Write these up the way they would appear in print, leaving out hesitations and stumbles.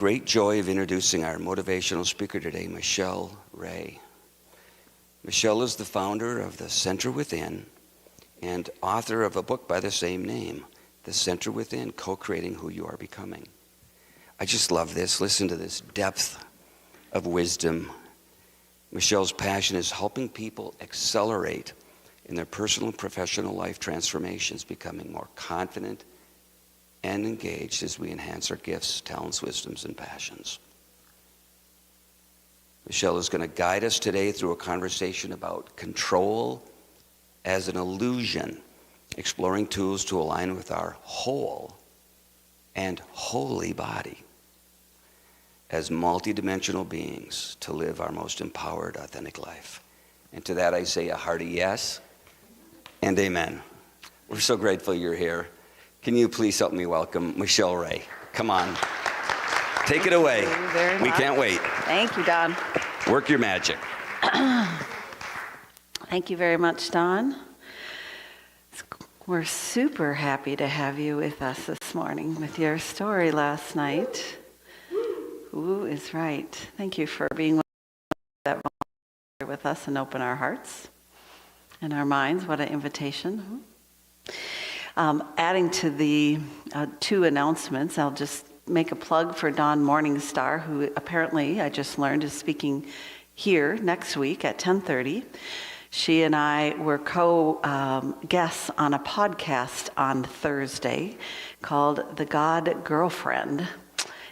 Great joy of introducing our motivational speaker today, Michele Rae. Michele is the founder of The Center Within and author of a book by the same name, The Center Within, Co-Creating Who You Are Becoming. I just love this. Listen to this depth of wisdom. Michele's passion is helping people accelerate in their personal and professional life transformations, becoming more confident and engaged as we enhance our gifts, talents, wisdoms, and passions. Michele is going to guide us today through a conversation about control as an illusion, exploring tools to align with our whole and holy body as multidimensional beings to live our most empowered, authentic life. And to that I say a hearty yes and amen. We're so grateful you're here. Can you please help me welcome Michele Rae? Come on. Take it away. We can't wait. Thank you, Don. Work your magic. Thank you very much, Don. We're super happy to have you with us this morning with your story last night. Ooh is right. Thank you for being with us and open our hearts and our minds. What an invitation. Adding to the two announcements, I'll just make a plug for Dawn Morningstar, who apparently, I just learned, is speaking here next week at 10:30. She and I were co-guests on a podcast on Thursday called The God Girlfriend.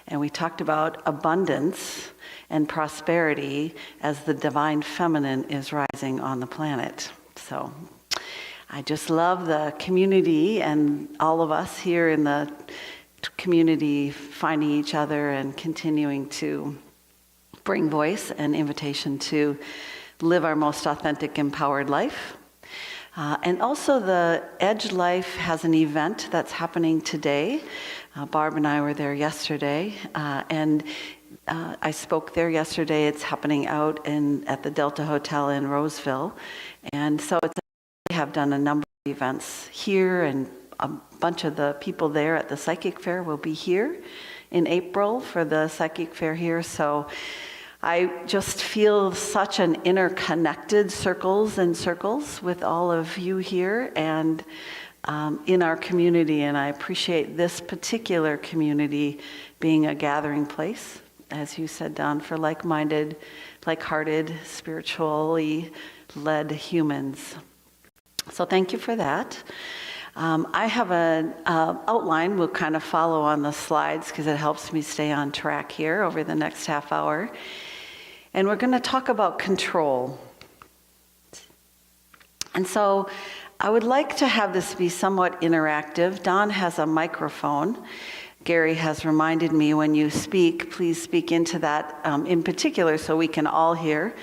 And we talked about abundance and prosperity as the divine feminine is rising on the planet. So I just love the community and all of us here in the community finding each other and continuing to bring voice and invitation to live our most authentic, empowered life. And also the Edge Life has an event that's happening today. Barb and I were there yesterday, and I spoke there yesterday. It's happening out at the Delta Hotel in Roseville. And so we have done a number of events here, and a bunch of the people there at the Psychic Fair will be here in April for the Psychic Fair here. So I just feel such an interconnected circles and circles with all of you here and in our community. And I appreciate this particular community being a gathering place, as you said, Don, for like-minded, like-hearted, spiritually led humans. So thank you for that. I have an outline. We'll kind of follow on the slides because it helps me stay on track here over the next half hour. And we're going to talk about control. And so I would like to have this be somewhat interactive. Don has a microphone. Gary has reminded me when you speak, please speak into that in particular so we can all hear.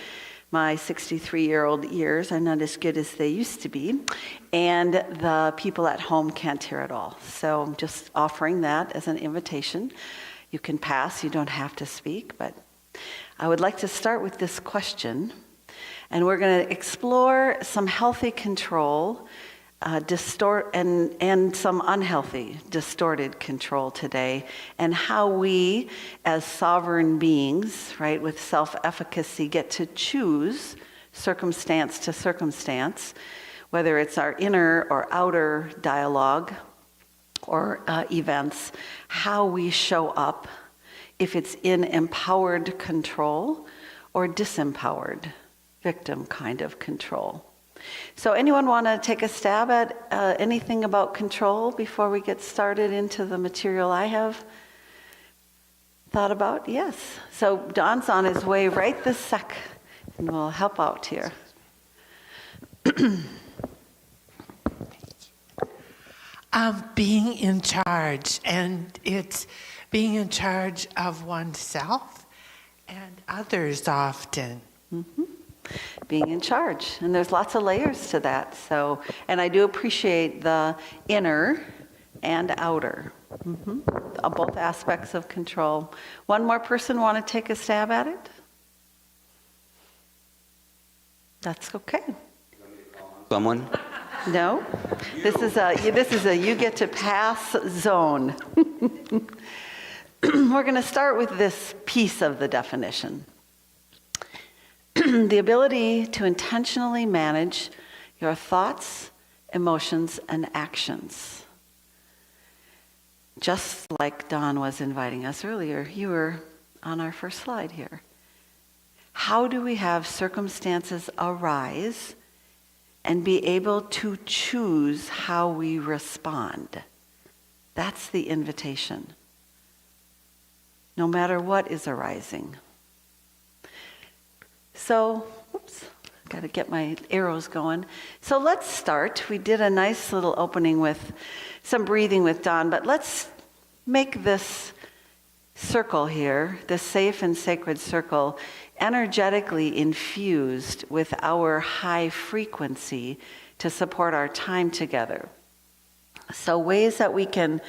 My 63-year-old ears are not as good as they used to be, and the people at home can't hear at all. So I'm just offering that as an invitation. You can pass, you don't have to speak, but I would like to start with this question, and we're going to explore some healthy control, and some unhealthy, distorted control today, and how we, as sovereign beings, right, with self-efficacy, get to choose circumstance to circumstance, whether it's our inner or outer dialogue or events, how we show up, if it's in empowered control or disempowered victim kind of control. So anyone want to take a stab at anything about control before we get started into the material I have thought about? Yes. So Don's on his way right this sec, and we'll help out here. Being in charge, and it's being in charge of oneself and others often. Mm-hmm. Being in charge, and there's lots of layers to that. So, and I do appreciate the inner and outer, both aspects of control. One more person want to take a stab at it? That's okay. Someone? No, this is a you get to pass zone. we're going to start with this piece of the definition. The ability to intentionally manage your thoughts, emotions, and actions. Just like Don was inviting us earlier, you were on our first slide here. How do we have circumstances arise and be able to choose how we respond? That's the invitation. No matter what is arising. So, got to get my arrows going. So let's start. We did a nice little opening with some breathing with Don, but let's make this circle here, this safe and sacred circle, energetically infused with our high frequency to support our time together. So ways that we can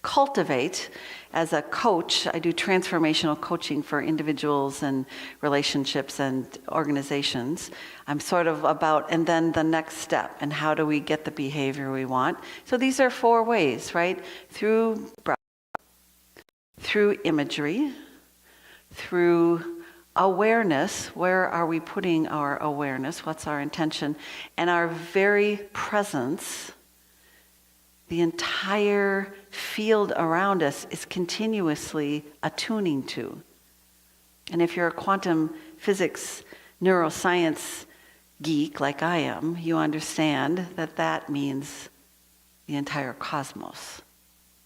cultivate. As a coach, I do transformational coaching for individuals and relationships and organizations. I'm sort of about, and then the next step, and how do we get the behavior we want? So these are 4 ways, right? Through breath, through imagery, through awareness. Where are we putting our awareness? What's our intention? And our very presence. The entire field around us is continuously attuning to. And if you're a quantum physics, neuroscience geek like I am, you understand that that means the entire cosmos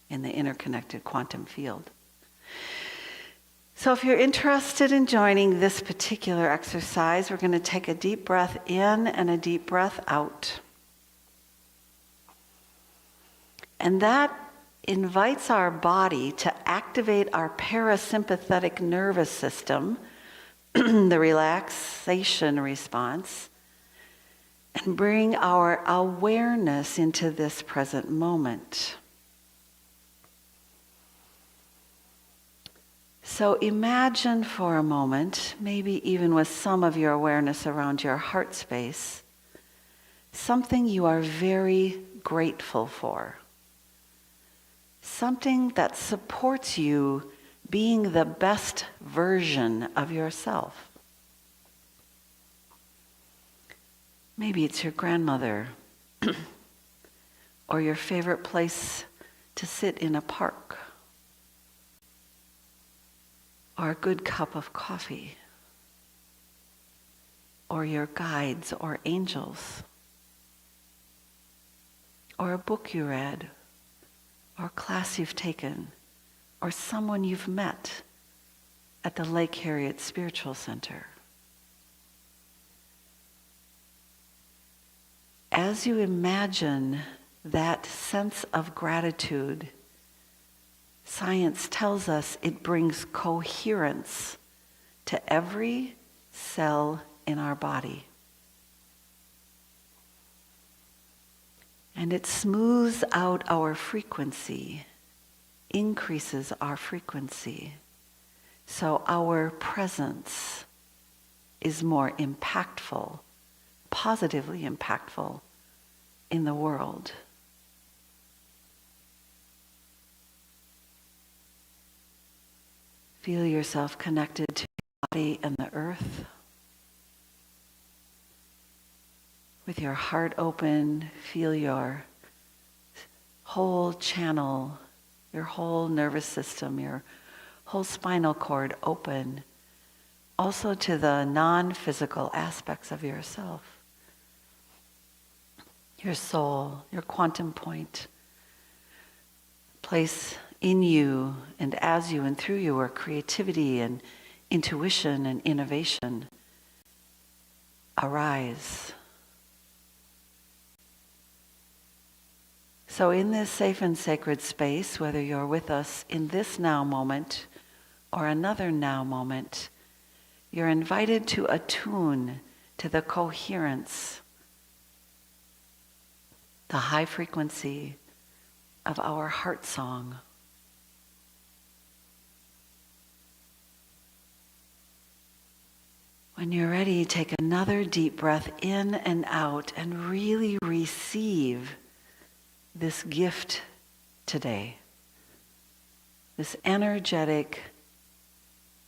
in the interconnected quantum field. So if you're interested in joining this particular exercise, we're going to take a deep breath in and a deep breath out. And that invites our body to activate our parasympathetic nervous system, the relaxation response, and bring our awareness into this present moment. So imagine for a moment, maybe even with some of your awareness around your heart space, something you are very grateful for. Something that supports you being the best version of yourself. Maybe it's your grandmother, or your favorite place to sit in a park, or a good cup of coffee, or your guides or angels, or a book you read, or a class you've taken, or someone you've met at the Lake Harriet Spiritual Center. As you imagine that sense of gratitude, science tells us it brings coherence to every cell in our body. And it smooths out our frequency, increases our frequency, so our presence is more impactful, positively impactful in the world. Feel yourself connected to your body and the earth. With your heart open, feel your whole channel, your whole nervous system, your whole spinal cord open, also to the non-physical aspects of yourself. Your soul, your quantum point, place in you and as you and through you where creativity and intuition and innovation arise. So in this safe and sacred space, whether you're with us in this now moment or another now moment, you're invited to attune to the coherence, the high frequency of our heart song. When you're ready, take another deep breath in and out and really receive this gift today. this energetic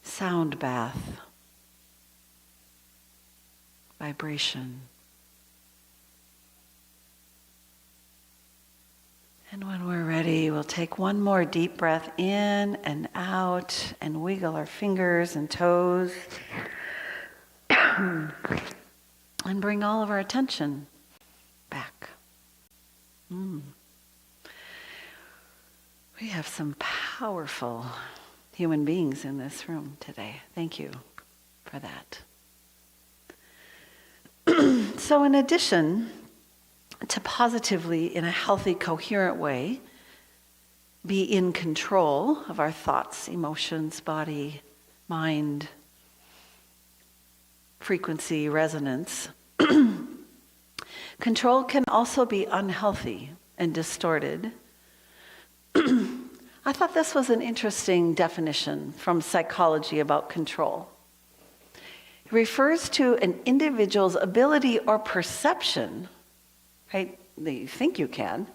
sound bath, vibration. And when we're ready, we'll take one more deep breath in and out and wiggle our fingers and toes and bring all of our attention back. We have some powerful human beings in this room today. Thank you for that. So in addition to positively, in a healthy, coherent way, be in control of our thoughts, emotions, body, mind, frequency, resonance, control can also be unhealthy and distorted. I thought this was an interesting definition from psychology about control. It refers to an individual's ability or perception, right, that you think you can,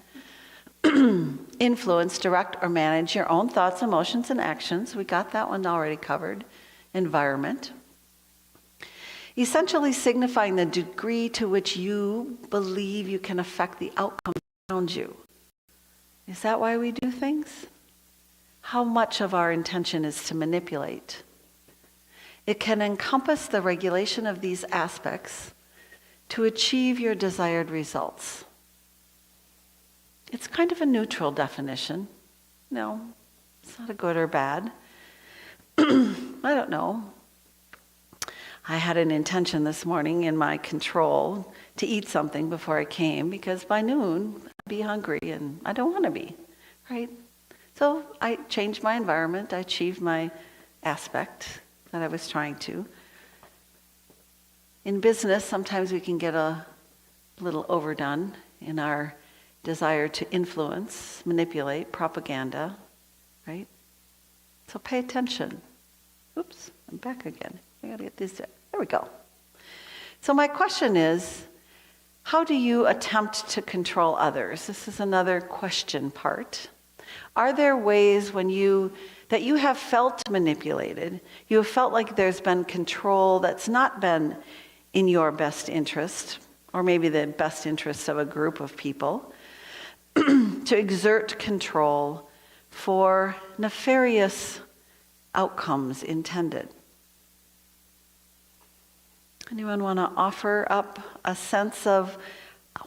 influence, direct, or manage your own thoughts, emotions, and actions. We got that one already covered. Environment. Essentially signifying the degree to which you believe you can affect the outcome around you. Is that why we do things? How much of our intention is to manipulate? It can encompass the regulation of these aspects to achieve your desired results. It's kind of a neutral definition. No, it's not a good or bad. I don't know. I had an intention this morning in my control to eat something before I came because by noon I'd be hungry and I don't want to be, right? So I changed my environment. I achieved my aspect that I was trying to. In business, sometimes we can get a little overdone in our desire to influence, manipulate, propaganda, right? So pay attention. Oops, I'm back again. I gotta get this. There we go. So my question is, how do you attempt to control others? This is another question part. Are there ways that you have felt manipulated, you have felt like there's been control that's not been in your best interest, or maybe the best interests of a group of people, to exert control for nefarious outcomes intended? Anyone want to offer up a sense of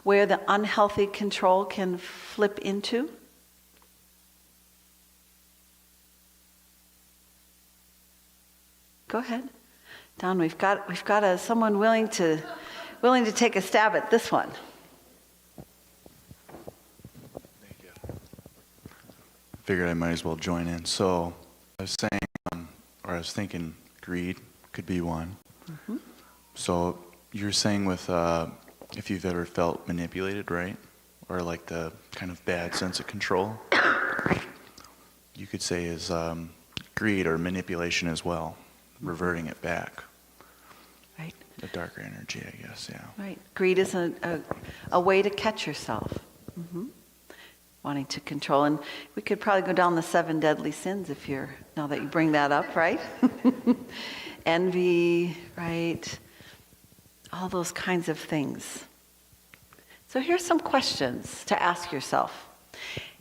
where the unhealthy control can flip into? Go ahead. Don, we've got someone willing to take a stab at this one. Thank you. Figured I might as well join in. So I was saying, I was thinking greed could be one. Mm-hmm. So you're saying with if you've ever felt manipulated, right? Or like the kind of bad sense of control, you could say is greed or manipulation as well, reverting it back. Right. The darker energy, I guess, yeah. Right. Greed is a way to catch yourself. Mm-hmm. Wanting to control. And we could probably go down the 7 deadly sins now that you bring that up, right? Envy, right? All those kinds of things. So here's some questions to ask yourself.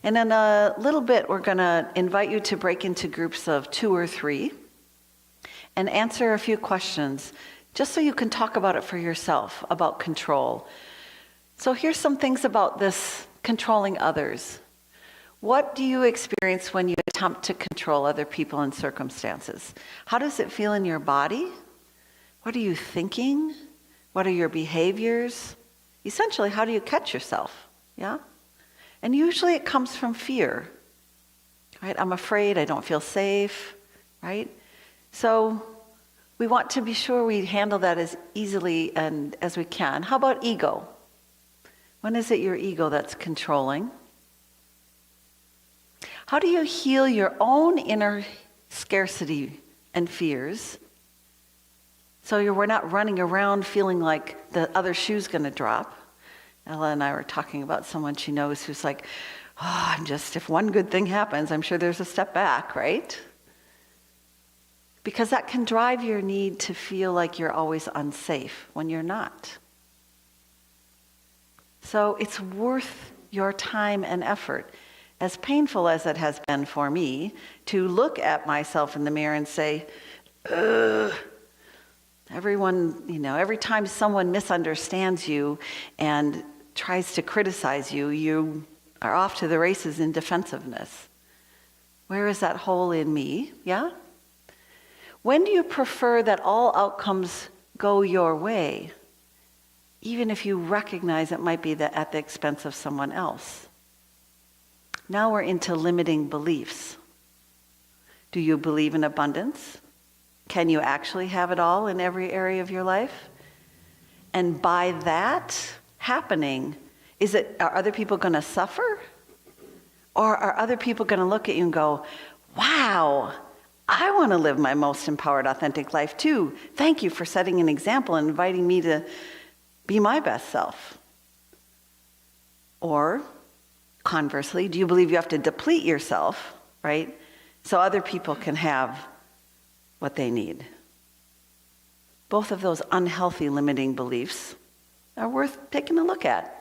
And in a little bit, we're going to invite you to break into groups of 2 or 3 and answer a few questions just so you can talk about it for yourself, about control. So here's some things about this controlling others. What do you experience when you attempt to control other people and circumstances? How does it feel in your body? What are you thinking? What are your behaviors? Essentially, how do you catch yourself? Yeah? And usually it comes from fear, right? I'm afraid, I don't feel safe, right? So we want to be sure we handle that as easily and as we can. How about ego? When is it your ego that's controlling? How do you heal your own inner scarcity and fears so we're not running around feeling like the other shoe's going to drop? Ella and I were talking about someone she knows who's like, if one good thing happens, I'm sure there's a step back, right? Because that can drive your need to feel like you're always unsafe when you're not. So it's worth your time and effort, as painful as it has been for me, to look at myself in the mirror and say, ugh. Every time someone misunderstands you and tries to criticize you, you are off to the races in defensiveness. Where is that hole in me? Yeah? When do you prefer that all outcomes go your way, even if you recognize it might be at the expense of someone else? Now we're into limiting beliefs. Do you believe in abundance? Can you actually have it all in every area of your life? And by that happening, are other people going to suffer? Or are other people going to look at you and go, wow, I want to live my most empowered, authentic life too. Thank you for setting an example and inviting me to be my best self. Or conversely, do you believe you have to deplete yourself, right, so other people can have what they need? Both of those unhealthy limiting beliefs are worth taking a look at.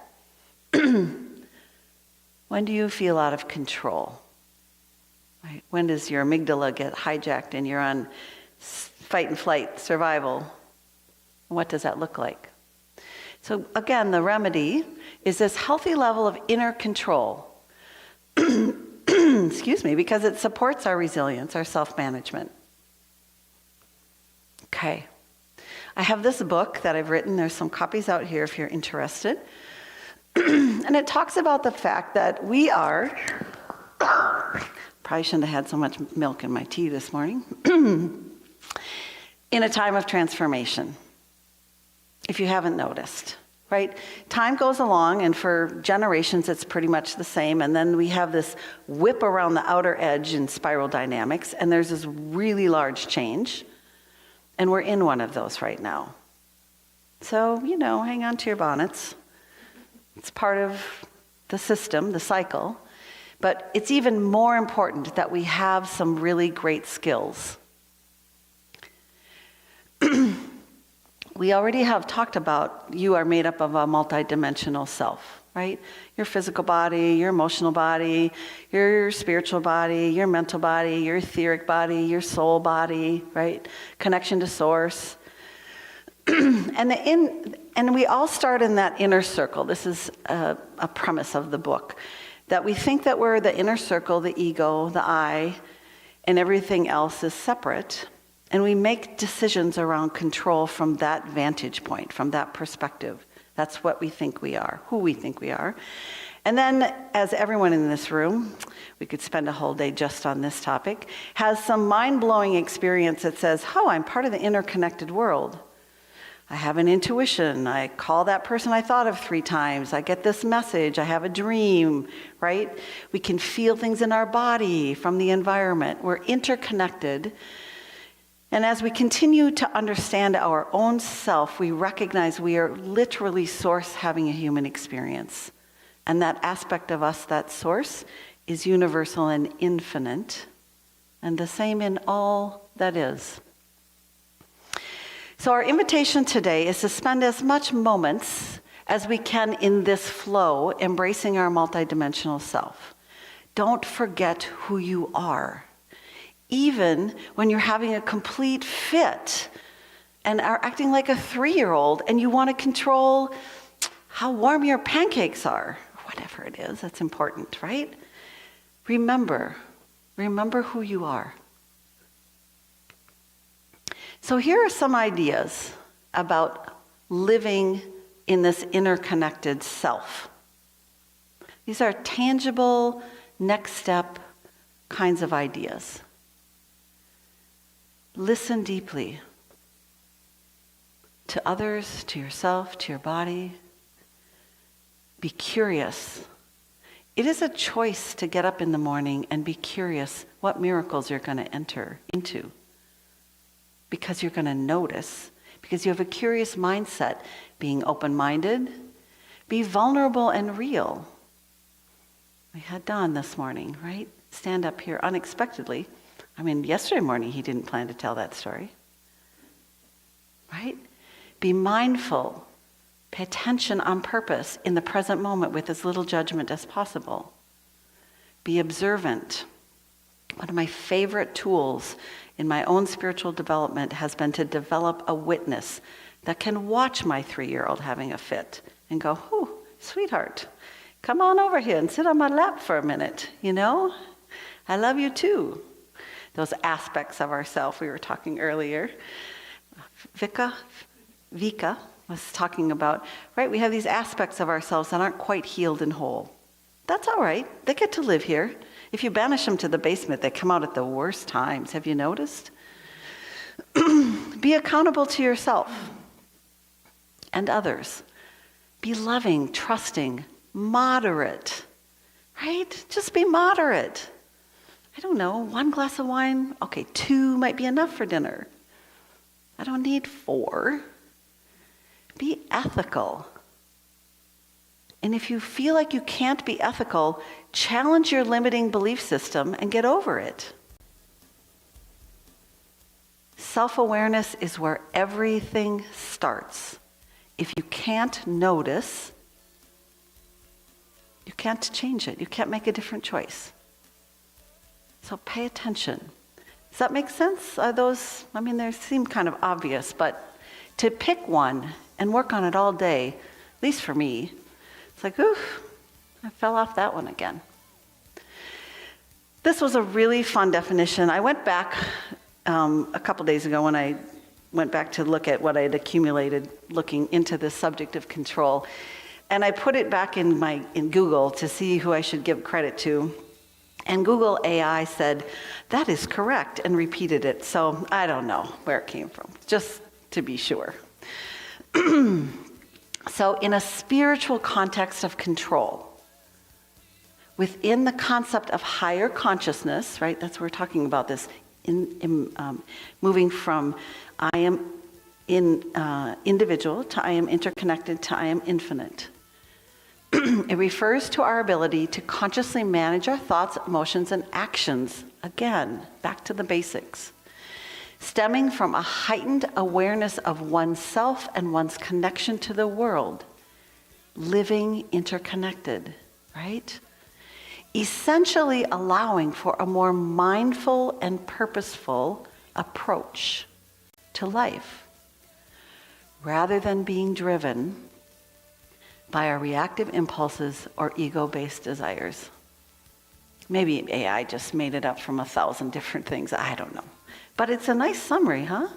When do you feel out of control? Right? When does your amygdala get hijacked and you're on fight and flight, survival? What does that look like? So again, the remedy is this healthy level of inner control. Excuse me, because it supports our resilience, our self-management. Okay. I have this book that I've written. There's some copies out here if you're interested. And it talks about the fact that we are, probably shouldn't have had so much milk in my tea this morning, in a time of transformation, if you haven't noticed, right? Time goes along, and for generations it's pretty much the same, and then we have this whip around the outer edge in spiral dynamics, and there's this really large change, and we're in one of those right now. So, hang on to your bonnets. It's part of the system, the cycle. But it's even more important that we have some really great skills. We already have talked about you are made up of a multidimensional self, right? Your physical body, your emotional body, your spiritual body, your mental body, your etheric body, your soul body, right? Connection to source. And we all start in that inner circle. This is a premise of the book, that we think that we're the inner circle, the ego, the I, and everything else is separate. And we make decisions around control from that vantage point, from that perspective. That's what we think we are, who we think we are. And then, as everyone in this room, we could spend a whole day just on this topic, has some mind-blowing experience that says, I'm part of the interconnected world. I have an intuition. I call that person I thought of 3 times. I get this message. I have a dream, right? We can feel things in our body from the environment. We're interconnected. And as we continue to understand our own self, we recognize we are literally source having a human experience. And that aspect of us, that source, is universal and infinite, and the same in all that is. So our invitation today is to spend as much moments as we can in this flow, embracing our multidimensional self. Don't forget who you are. Even when you're having a complete fit and are acting like a 3-year-old and you want to control how warm your pancakes are, whatever it is, that's important, right? Remember who you are. So here are some ideas about living in this interconnected self. These are tangible, next step kinds of ideas. Listen deeply to others, to yourself, to your body. Be curious. It is a choice to get up in the morning and be curious what miracles you're going to enter into. Because you're going to notice, because you have a curious mindset, being open-minded, be vulnerable and real. We had Don this morning, right? Stand up here unexpectedly. I mean, yesterday morning he didn't plan to tell that story. Right? Be mindful. Pay attention on purpose in the present moment with as little judgment as possible. Be observant. One of my favorite tools in my own spiritual development has been to develop a witness that can watch my 3-year-old having a fit and go, "Ooh, sweetheart, come on over here and sit on my lap for a minute, you know? I love you too." Those aspects of ourself we were talking earlier. Vika was talking about, right? We have these aspects of ourselves that aren't quite healed and whole. That's all right. They get to live here. If you banish them to the basement, they come out at the worst times. Have you noticed? Be accountable to yourself and others. Be loving, trusting, moderate, right? Just be moderate. I don't know, 1 glass of wine? Okay, 2 might be enough for dinner. I don't need 4. Be ethical. And if you feel like you can't be ethical, challenge your limiting belief system and get over it. Self-awareness is where everything starts. If you can't notice, you can't change it. You can't make a different choice. So pay attention. Does that make sense? Are those, I mean, they seem kind of obvious, but to pick one and work on it all day, at least for me, it's like, oof, I fell off that one again. This was a really fun definition. I went back a couple days ago when I went back to look at what I had accumulated looking into this subject of control. And I put it back in Google to see who I should give credit to. And Google AI said, "That is correct," and repeated it. So I don't know where it came from, just to be sure. So in a spiritual context of control, within the concept of higher consciousness, right? That's what we're talking about, this moving from I am individual to I am interconnected to I am infinite. It refers to our ability to consciously manage our thoughts, emotions, and actions. Again, back to the basics. Stemming from a heightened awareness of oneself and one's connection to the world. Living interconnected, right? Essentially allowing for a more mindful and purposeful approach to life, rather than being driven by our reactive impulses or ego-based desires. Maybe AI just made it up from 1,000 different things, I don't know. But it's a nice summary, huh?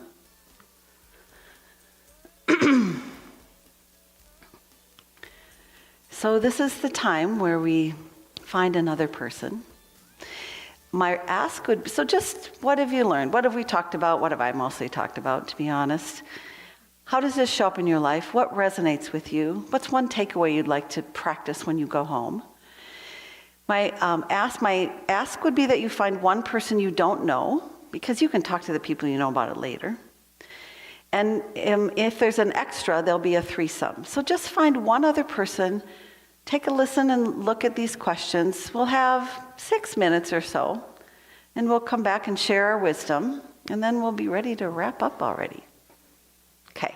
So this is the time where we find another person. My ask would be, so just what have you learned? What have we talked about? What have I mostly talked about, to be honest? How does this show up in your life? What resonates with you? What's one takeaway you'd like to practice when you go home? My ask would be that you find one person you don't know, because you can talk to the people you know about it later. And if there's an extra, there'll be a threesome. So just find one other person, take a listen and look at these questions. We'll have 6 minutes or so, and we'll come back and share our wisdom, and then we'll be ready to wrap up already. Okay.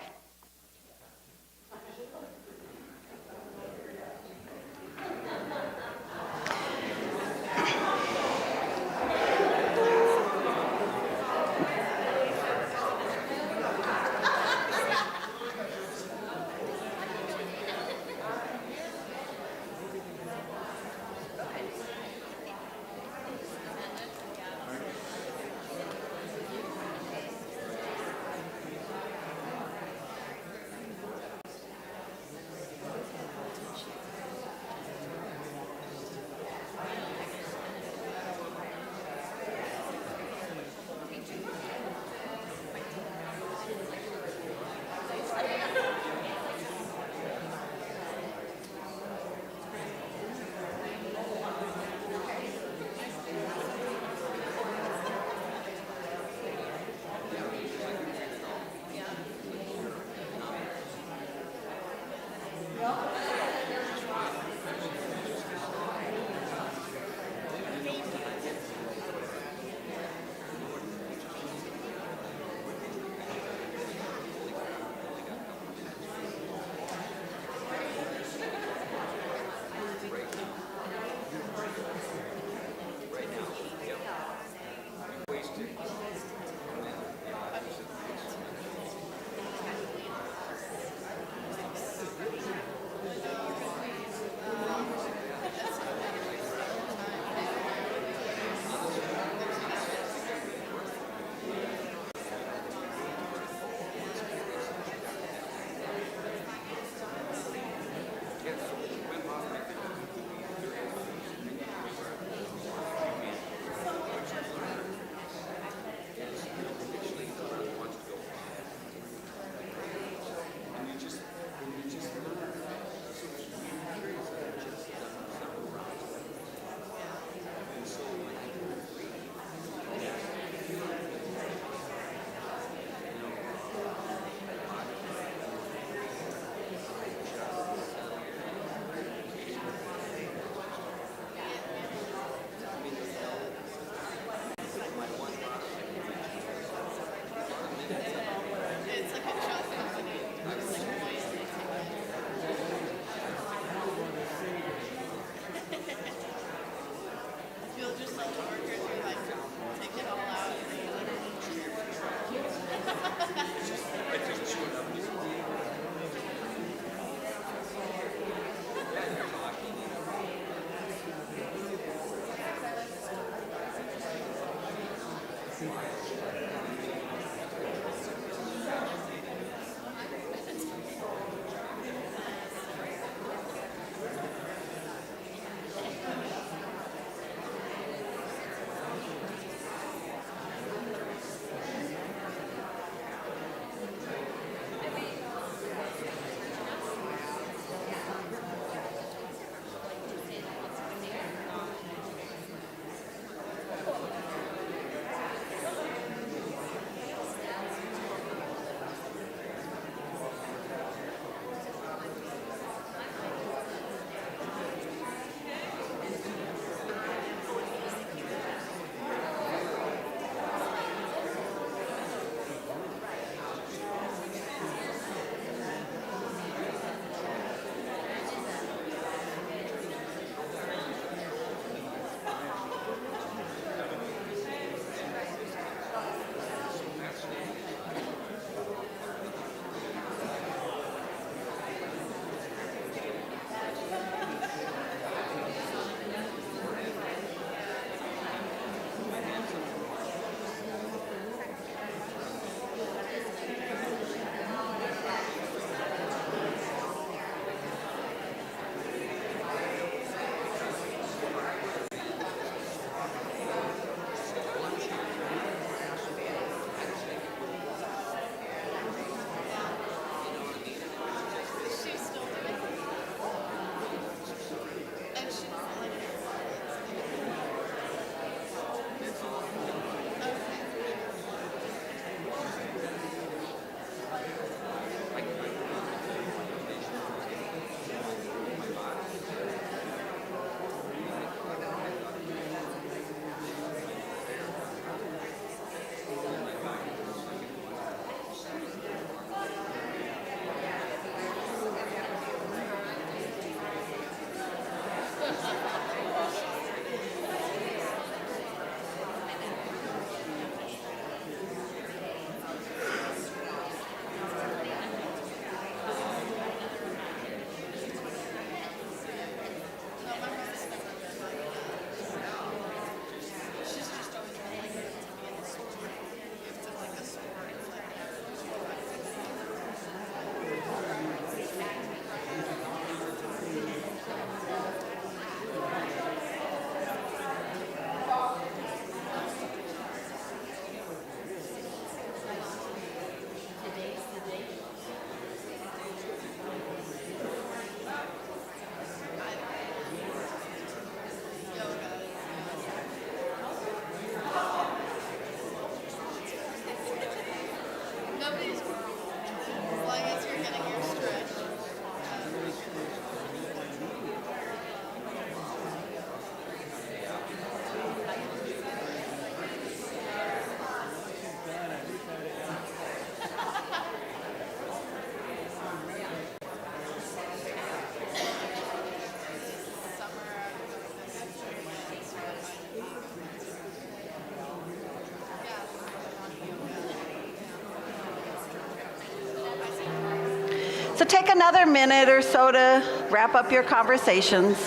So take another minute or so to wrap up your conversations.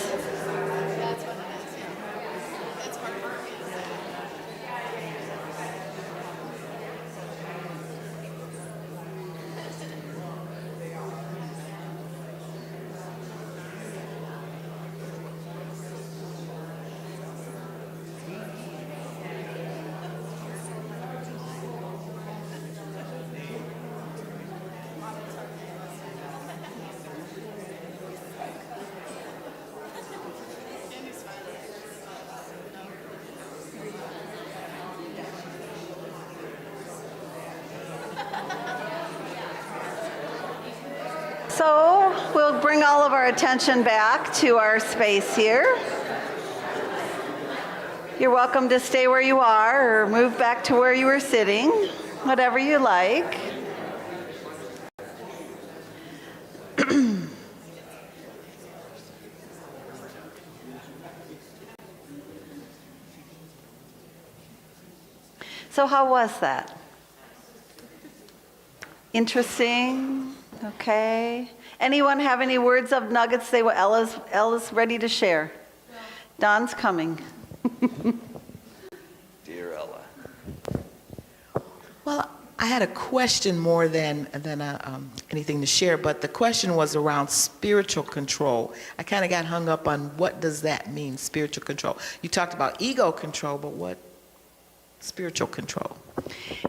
So we'll bring all of our attention back to our space here. You're welcome to stay where you are or move back to where you were sitting, whatever you like. So how was that? Interesting? Okay. Anyone have any words of nuggets Ella's ready to share? Don's coming. Dear Ella. Well, I had a question more than anything to share, but the question was around spiritual control. I kind of got hung up on what does that mean, spiritual control. You talked about ego control, but what spiritual control?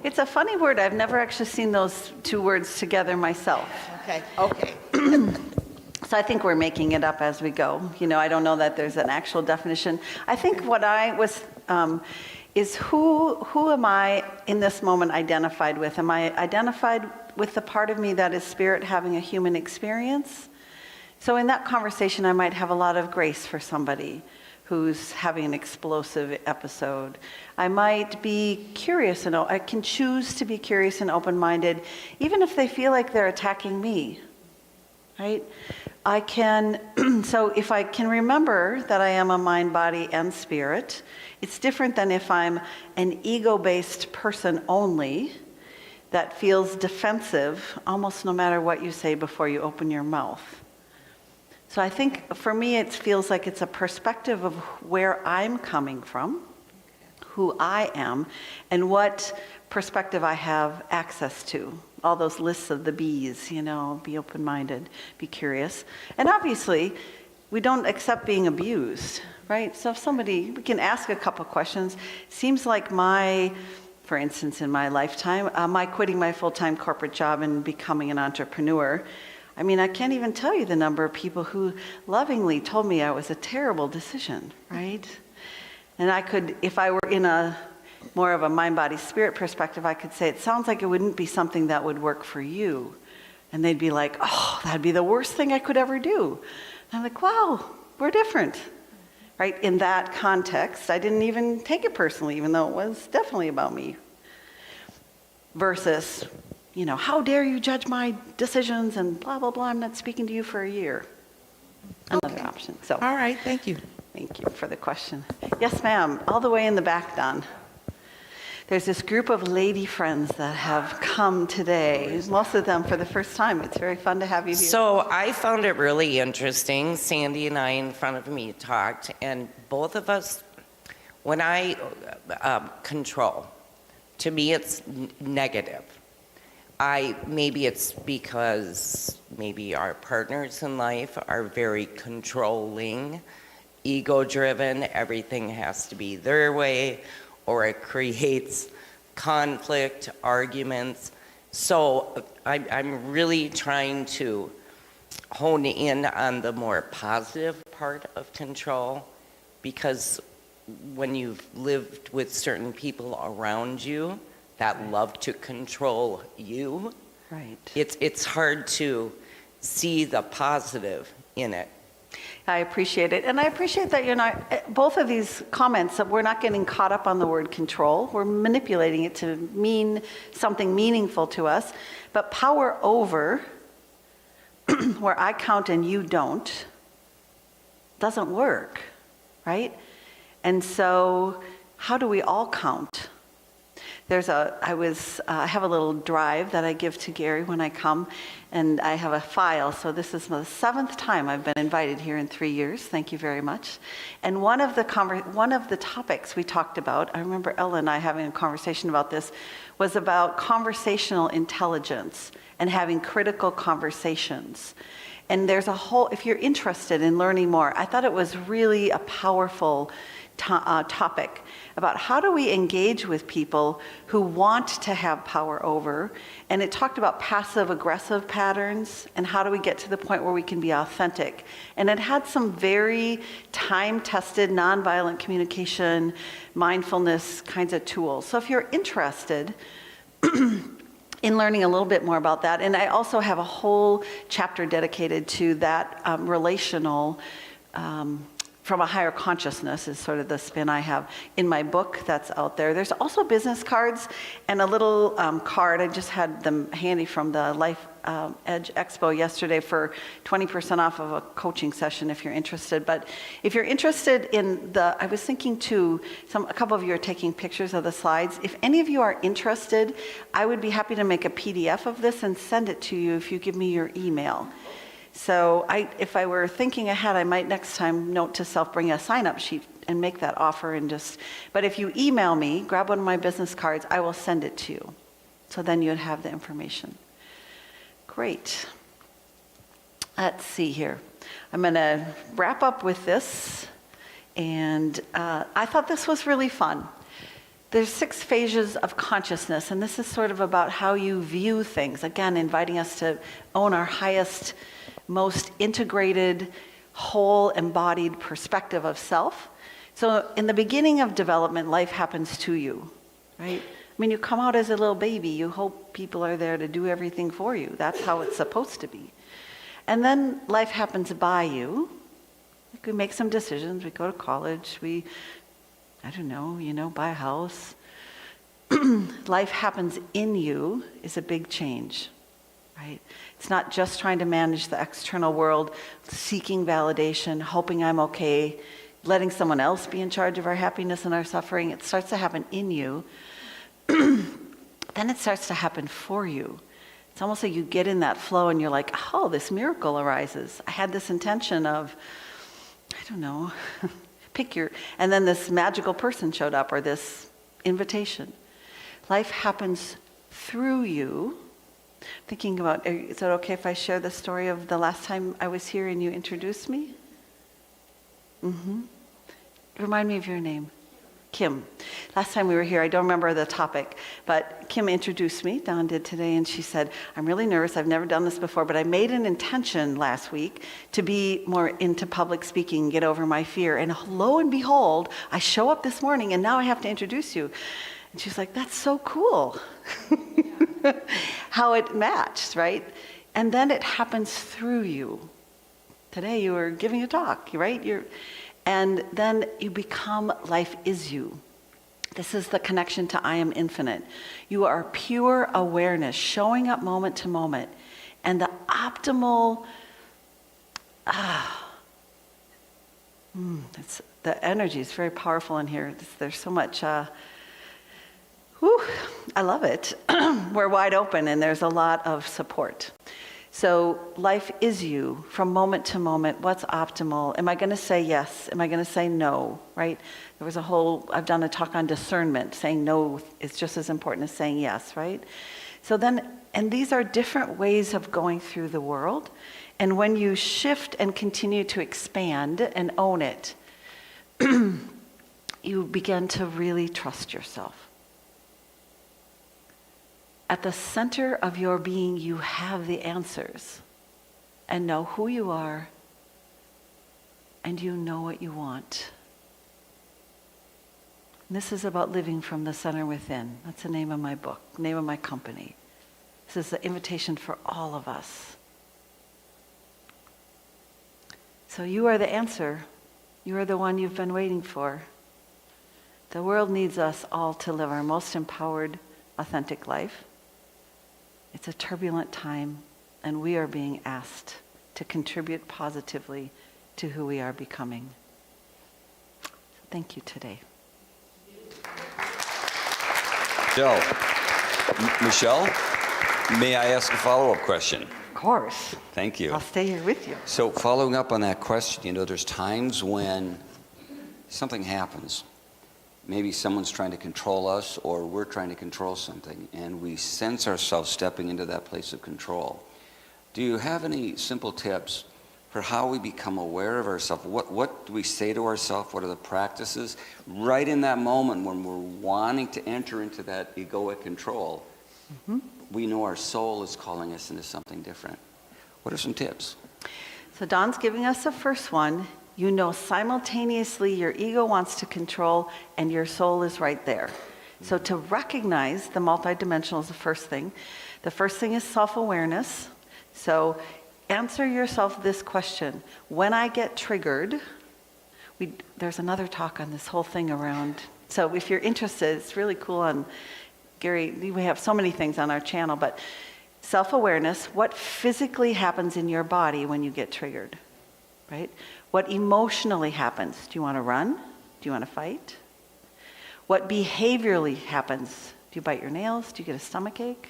It's a funny word. I've never actually seen those two words together myself. Okay. So I think we're making it up as we go. You know, I don't know that there's an actual definition. I think what I was, is who am I in this moment identified with? Am I identified with the part of me that is spirit having a human experience? So in that conversation, I might have a lot of grace for somebody who's having an explosive episode. I might be curious, and I can choose to be curious and open-minded, even if they feel like they're attacking me, right? I can, so if I can remember that I am a mind, body, and spirit, it's different than if I'm an ego-based person only that feels defensive almost no matter what you say before you open your mouth. So I think for me it feels like it's a perspective of where I'm coming from, who I am, and what perspective I have access to. All those lists of the B's, you know, be open-minded, be curious. And obviously, we don't accept being abused, right? So if we can ask a couple questions. Seems like for instance, in my lifetime, my quitting my full-time corporate job and becoming an entrepreneur, I mean, I can't even tell you the number of people who lovingly told me I was a terrible decision, right? And I could, if I were in a more of a mind, body, spirit perspective, I could say, it sounds like it wouldn't be something that would work for you. And they'd be like, oh, that'd be the worst thing I could ever do. And I'm like, wow, we're different, right? In that context, I didn't even take it personally, even though it was definitely about me. Versus, you know, how dare you judge my decisions and blah, blah, blah, I'm not speaking to you for a year. Another option. So, All right, thank you. thank you for the question. Yes, ma'am, all the way in the back, Don. There's this group of lady friends that have come today, most of them for the first time. It's very fun to have you here. So I found it really interesting. Sandy and I in front of me talked, and both of us, when I control, to me it's negative. Maybe it's because maybe our partners in life are very controlling, ego-driven, everything has to be their way, or it creates conflict, arguments. So I'm really trying to hone in on the more positive part of control, because when you've lived with certain people around you that love to control you, Right. it's hard to see the positive in it. I appreciate it. And I appreciate that you're not, both of these comments, that we're not getting caught up on the word control. We're manipulating it to mean something meaningful to us. But power over, where I count and you don't, doesn't work, right? And so how do we all count? I have a little drive that I give to Gary when I come, and I have a file. So this is the 7th time I've been invited here in 3 years. Thank you very much. And one of the topics we talked about, I remember Ella and I having a conversation about this, was about conversational intelligence and having critical conversations. And there's a whole, if you're interested in learning more, I thought it was really a powerful topic about how do we engage with people who want to have power over. And it talked about passive aggressive patterns and how do we get to the point where we can be authentic. And it had some very time-tested nonviolent communication, mindfulness kinds of tools. So if you're interested in learning a little bit more about that, and I also have a whole chapter dedicated to that relational from a higher consciousness is sort of the spin I have in my book that's out there. There's also business cards and a little card. I just had them handy from the Life Edge Expo yesterday for 20% off of a coaching session if you're interested. But if you're interested in I was thinking too, a couple of you are taking pictures of the slides. If any of you are interested, I would be happy to make a PDF of this and send it to you if you give me your email. So if I were thinking ahead, I might next time note to self, bring a sign-up sheet and make that offer but if you email me, grab one of my business cards, I will send it to you. So then you'd have the information. Great. Let's see here. I'm going to wrap up with this. And I thought this was really fun. There's 6 phases of consciousness, and this is sort of about how you view things. Again, inviting us to own our highest, most integrated, whole, embodied perspective of self. So in the beginning of development, life happens to you, right? I mean, you come out as a little baby. You hope people are there to do everything for you. That's how it's supposed to be. And then life happens by you. We make some decisions. We go to college. I don't know, buy a house. Life happens in you is a big change, right? It's not just trying to manage the external world, seeking validation, hoping I'm okay, letting someone else be in charge of our happiness and our suffering. It starts to happen in you. Then it starts to happen for you. It's almost like you get in that flow and you're like, oh, this miracle arises. I had this intention of, I don't know, and then this magical person showed up or this invitation. Life happens through you. Thinking about, is it okay if I share the story of the last time I was here and you introduced me? Remind me of your name. Kim. Last time we were here, I don't remember the topic, but Kim introduced me, Dawn did today, and she said, I'm really nervous, I've never done this before, but I made an intention last week to be more into public speaking, get over my fear, and lo and behold, I show up this morning and now I have to introduce you. And she's like, that's so cool. How it matched, right? And then it happens through you. Today you were giving a talk, right? And then you become life is you. This is the connection to I am infinite. You are pure awareness, showing up moment to moment. And the optimal, the energy is very powerful in here. There's so much, I love it. We're wide open and there's a lot of support. So life is you from moment to moment. What's optimal? Am I going to say yes? Am I going to say no? Right? I've done a talk on discernment. Saying no is just as important as saying yes, right? So then, and these are different ways of going through the world. And when you shift and continue to expand and own it, you begin to really trust yourself. At the center of your being, you have the answers and know who you are and you know what you want. And this is about living from the center within. That's the name of my book, name of my company. This is the invitation for all of us. So you are the answer. You are the one you've been waiting for. The world needs us all to live our most empowered, authentic life. It's a turbulent time, and we are being asked to contribute positively to who we are becoming. Thank you today. So, Michele, may I ask a follow-up question? Of course. Thank you. I'll stay here with you. So following up on that question, there's times when something happens. Maybe someone's trying to control us or we're trying to control something, and we sense ourselves stepping into that place of control. Do you have any simple tips for how we become aware of ourselves? What do we say to ourselves? What are the practices? Right in that moment when we're wanting to enter into that egoic control, we know our soul is calling us into something different. What are some tips? So Don's giving us the first one. You know simultaneously your ego wants to control and your soul is right there. So to recognize the multidimensional is the first thing. The first thing is self-awareness. So answer yourself this question. When I get triggered, there's another talk on this whole thing around. So if you're interested, it's really cool on Gary. We have so many things on our channel, but self-awareness, what physically happens in your body when you get triggered, right? What emotionally happens? Do you want to run? Do you want to fight? What behaviorally happens? Do you bite your nails? Do you get a stomach ache?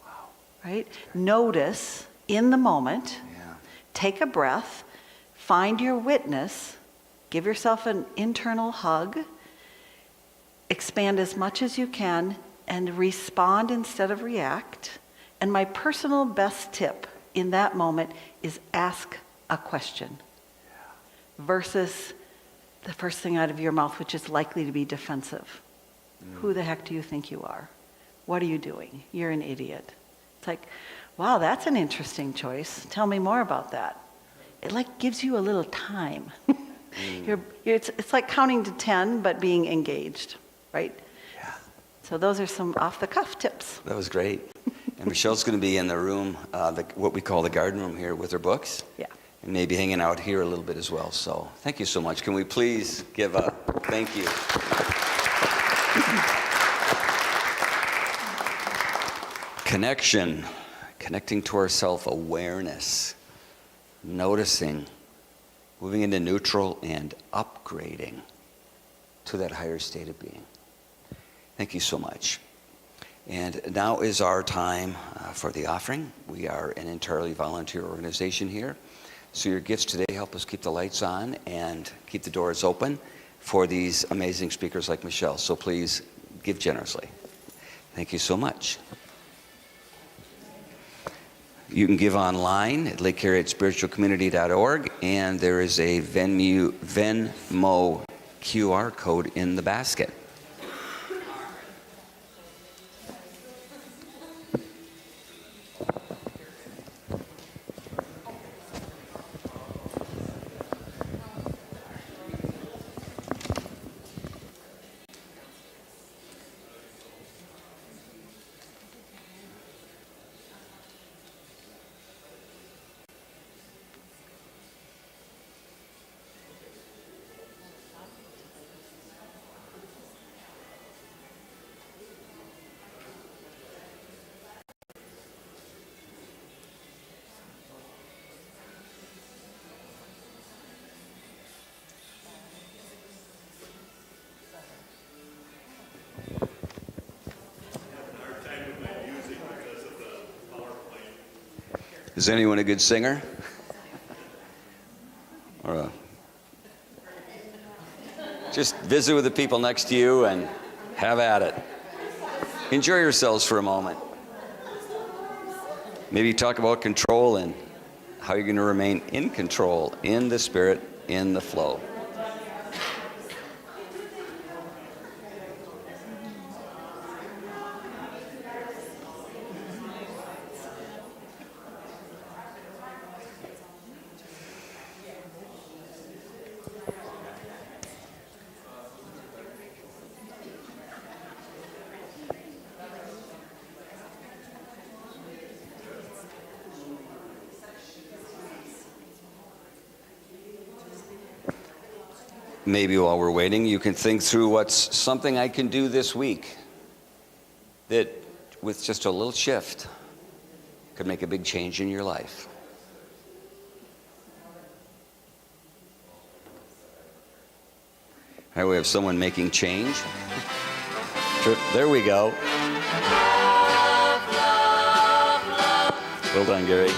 Wow. Right? Notice in the moment, take a breath, find your witness, give yourself an internal hug, expand as much as you can, and respond instead of react. And my personal best tip in that moment is ask a question versus the first thing out of your mouth, which is likely to be defensive. Who the heck do you think you are? What are you doing? You're an idiot. It's like, wow, that's an interesting choice. Tell me more about that. It like gives you a little time. It's like counting to 10, but being engaged, right? Yeah. So those are some off-the-cuff tips. That was great. And Michelle's going to be in the room, what we call the garden room here with her books. Yeah. And maybe hanging out here a little bit as well. So thank you so much. Can we please give a thank you? Connection, connecting to our self-awareness, noticing, moving into neutral and upgrading to that higher state of being. Thank you so much. And now is our time for the offering. We are an entirely volunteer organization here. So your gifts today help us keep the lights on and keep the doors open for these amazing speakers like Michele. So please give generously. Thank you so much. You can give online at lakeharrietspiritualcommunity.org, and there is a Venmo QR code in the basket. Is anyone a good singer? Or just visit with the people next to you and have at it. Enjoy yourselves for a moment. Maybe talk about control and how you're going to remain in control, in the spirit, in the flow. Maybe while we're waiting, you can think through what's something I can do this week that, with just a little shift, could make a big change in your life. All right, we have someone making change. There we go. Well done, Gary.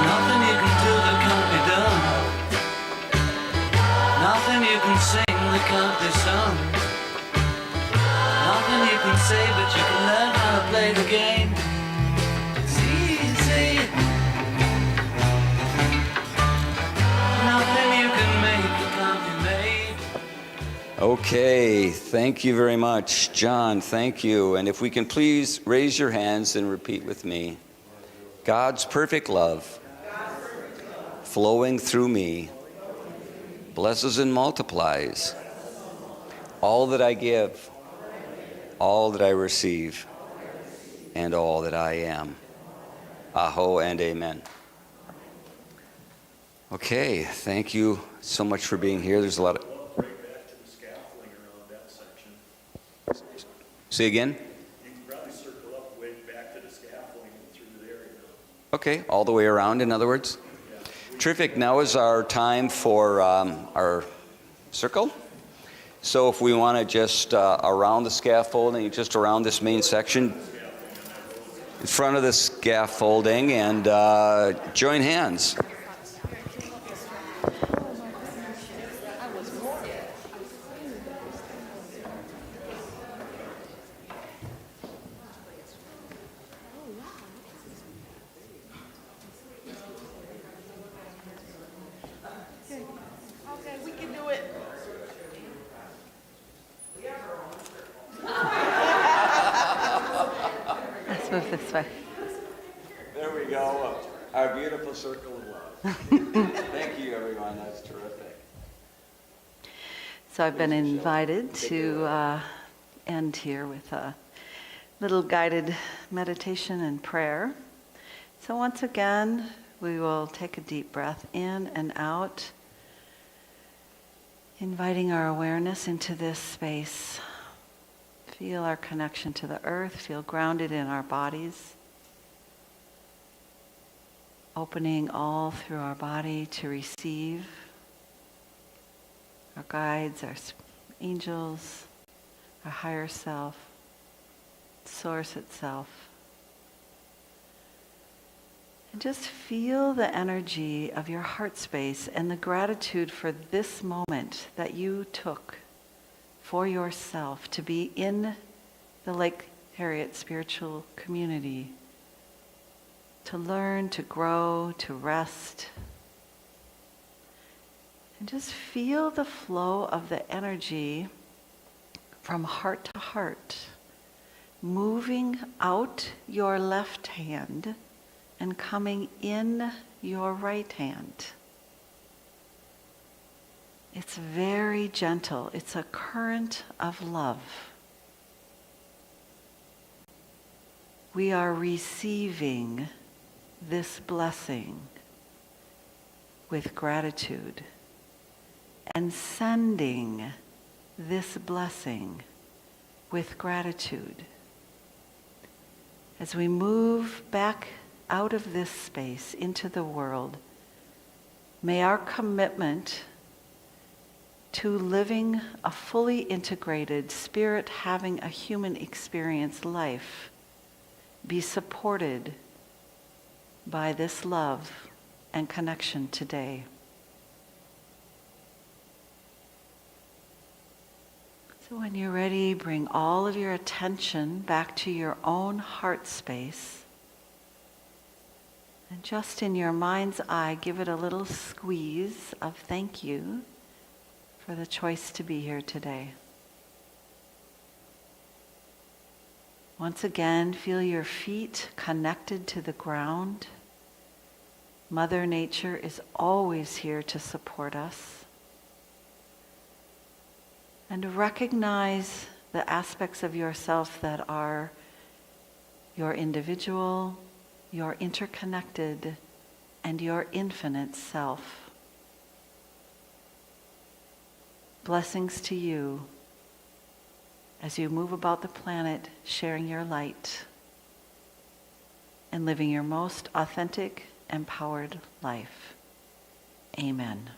Nothing you can do that can't be done. Nothing you can sing that can't be sung. Nothing you can say, but you can learn how to play the game. It's easy. Nothing you can make that can't be made. Okay, thank you very much. John, thank you. And if we can please raise your hands and repeat with me. God's perfect love flowing through me blesses and multiplies all that I give, all that I receive, and all that I am. Aho and amen. Okay, thank you so much for being here. There's a lot of... Say again? You can probably circle up way back to the scaffolding and through there. Okay, all the way around, in other words? Terrific. Now is our time for our circle. So if we want to just around the scaffolding, just around this main section, in front of the scaffolding, and join hands. Let's move this way. There we go. Our beautiful circle of love. Thank you, everyone. That's terrific. So I've been invited to end here with a little guided meditation and prayer. So once again, we will take a deep breath in and out, inviting our awareness into this space. Feel our connection to the earth, feel grounded in our bodies. Opening all through our body to receive our guides, our angels, our higher self, source itself. And just feel the energy of your heart space and the gratitude for this moment that you took for yourself to be in the Lake Harriet spiritual community, to learn, to grow, to rest. And just feel the flow of the energy from heart to heart, moving out your left hand and coming in your right hand. It's very gentle. It's a current of love. We are receiving this blessing with gratitude and sending this blessing with gratitude. As we move back out of this space into the world, may our commitment to living a fully integrated, spirit having a human experience life be supported by this love and connection today. So when you're ready, bring all of your attention back to your own heart space. And just in your mind's eye, give it a little squeeze of thank you for the choice to be here today. Once again, feel your feet connected to the ground. Mother Nature is always here to support us. And recognize the aspects of yourself that are your individual, your interconnected, and your infinite self. Blessings to you. as you move about the planet, sharing your light and living your most authentic, empowered life. Amen.